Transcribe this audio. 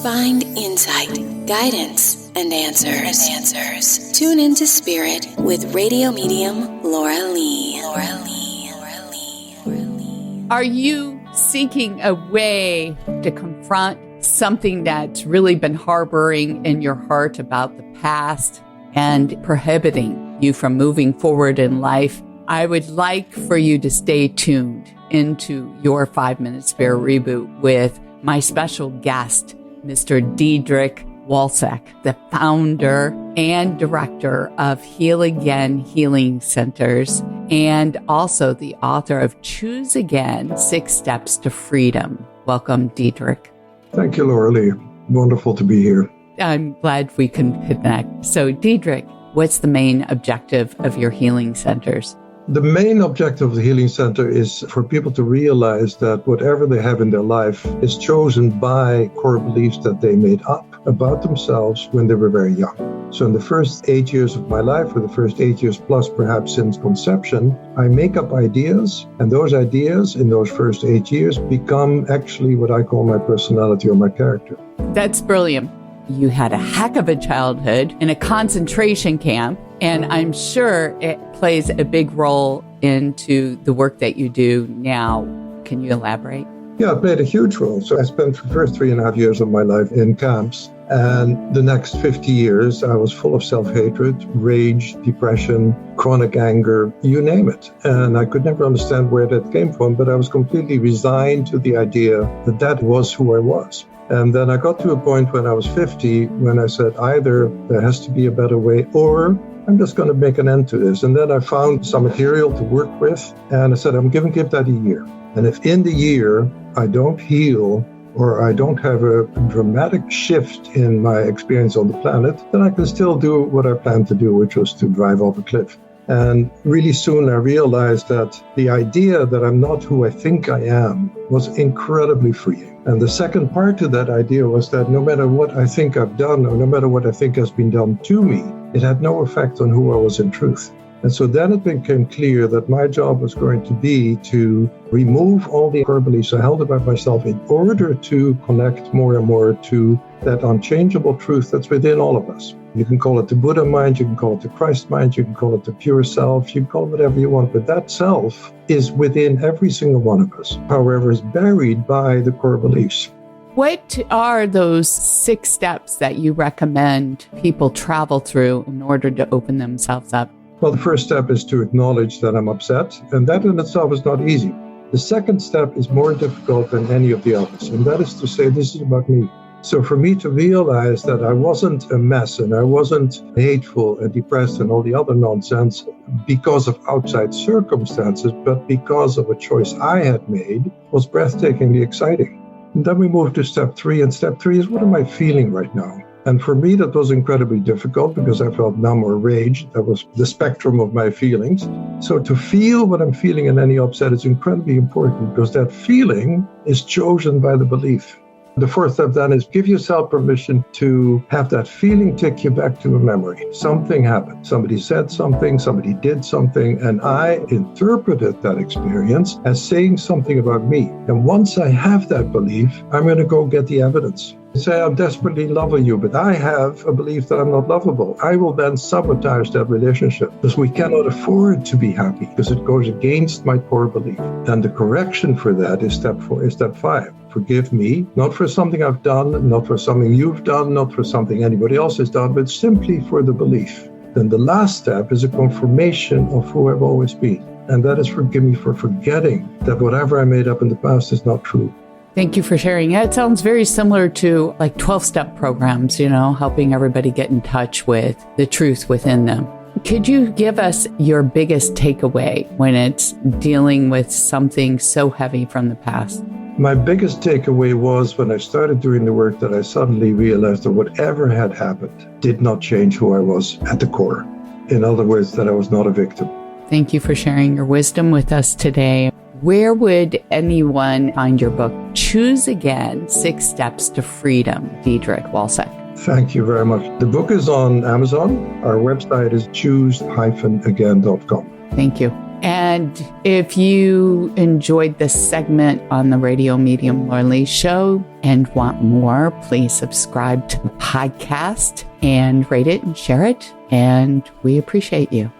Find insight, guidance, and answers. Tune into Spirit with radio medium Laura Lee. Are you seeking a way to confront something that's really been harboring in your heart about the past and prohibiting you from moving forward in life? I would like for you to stay tuned into your 5-Minute Spirit Reboot with my special guest, Mr. Diederik Walsek, the founder and director of Heal Again Healing Centers, and also the author of Choose Again, 6 Steps to Freedom. Welcome, Diederik. Thank you, Laura Lee. Wonderful to be here. I'm glad we can connect. So, Diederik, what's the main objective of your healing centers? The main objective of the Healing Center is for people to realize that whatever they have in their life is chosen by core beliefs that they made up about themselves when they were very young. So in the first 8 years of my life, or the first 8 years plus perhaps since conception, I make up ideas, and those ideas in those first 8 years become actually what I call my personality or my character. That's brilliant. You had a heck of a childhood in a concentration camp, and I'm sure it plays a big role into the work that you do now. Can you elaborate? Yeah, it played a huge role. So I spent the first 3.5 years of my life in camps, and the next 50 years I was full of self-hatred, rage, depression, chronic anger, you name it. And I could never understand where that came from, but I was completely resigned to the idea that that was who I was. And then I got to a point when I was 50 when I said either there has to be a better way or I'm just going to make an end to this. And then I found some material to work with and I said, I'm going to give that a year. And if in the year I don't heal or I don't have a dramatic shift in my experience on the planet, then I can still do what I planned to do, which was to drive off a cliff. And really soon I realized that the idea that I'm not who I think I am was incredibly freeing. And the second part to that idea was that no matter what I think I've done, or no matter what I think has been done to me, it had no effect on who I was in truth. And so then it became clear that my job was going to be to remove all the core beliefs I held about myself in order to connect more and more to that unchangeable truth that's within all of us. You can call it the Buddha mind, you can call it the Christ mind, you can call it the pure self, you can call it whatever you want, but that self is within every single one of us, however, is buried by the core beliefs. What are those 6 steps that you recommend people travel through in order to open themselves up? Well, the first step is to acknowledge that I'm upset, and that in itself is not easy. The second step is more difficult than any of the others, and that is to say, this is about me. So for me to realize that I wasn't a mess and I wasn't hateful and depressed and all the other nonsense because of outside circumstances, but because of a choice I had made, was breathtakingly exciting. And then we move to step 3, and step 3 is, what am I feeling right now? And for me, that was incredibly difficult because I felt numb or rage. That was the spectrum of my feelings. So to feel what I'm feeling in any upset is incredibly important because that feeling is chosen by the belief. The fourth step then is give yourself permission to have that feeling take you back to a memory. Something happened. Somebody said something, somebody did something, and I interpreted that experience as saying something about me. And once I have that belief, I'm going to go get the evidence. Say I'm desperately loving you, but I have a belief that I'm not lovable. I will then sabotage that relationship because we cannot afford to be happy because it goes against my core belief. And the correction for that is step 5. Forgive me, not for something I've done, not for something you've done, not for something anybody else has done, but simply for the belief. Then the last step is a confirmation of who I've always been. And that is forgive me for forgetting that whatever I made up in the past is not true. Thank you for sharing. It sounds very similar to like 12-step programs, helping everybody get in touch with the truth within them. Could you give us your biggest takeaway when it's dealing with something so heavy from the past? My biggest takeaway was when I started doing the work that I suddenly realized that whatever had happened did not change who I was at the core. In other words, that I was not a victim. Thank you for sharing your wisdom with us today. Where would anyone find your book, Choose Again, 6 Steps to Freedom, Diederik Walsek? Thank you very much. The book is on Amazon. Our website is choose-again.com. Thank you. And if you enjoyed this segment on the Radio Medium Lorelei Show and want more, please subscribe to the podcast and rate it and share it. And we appreciate you.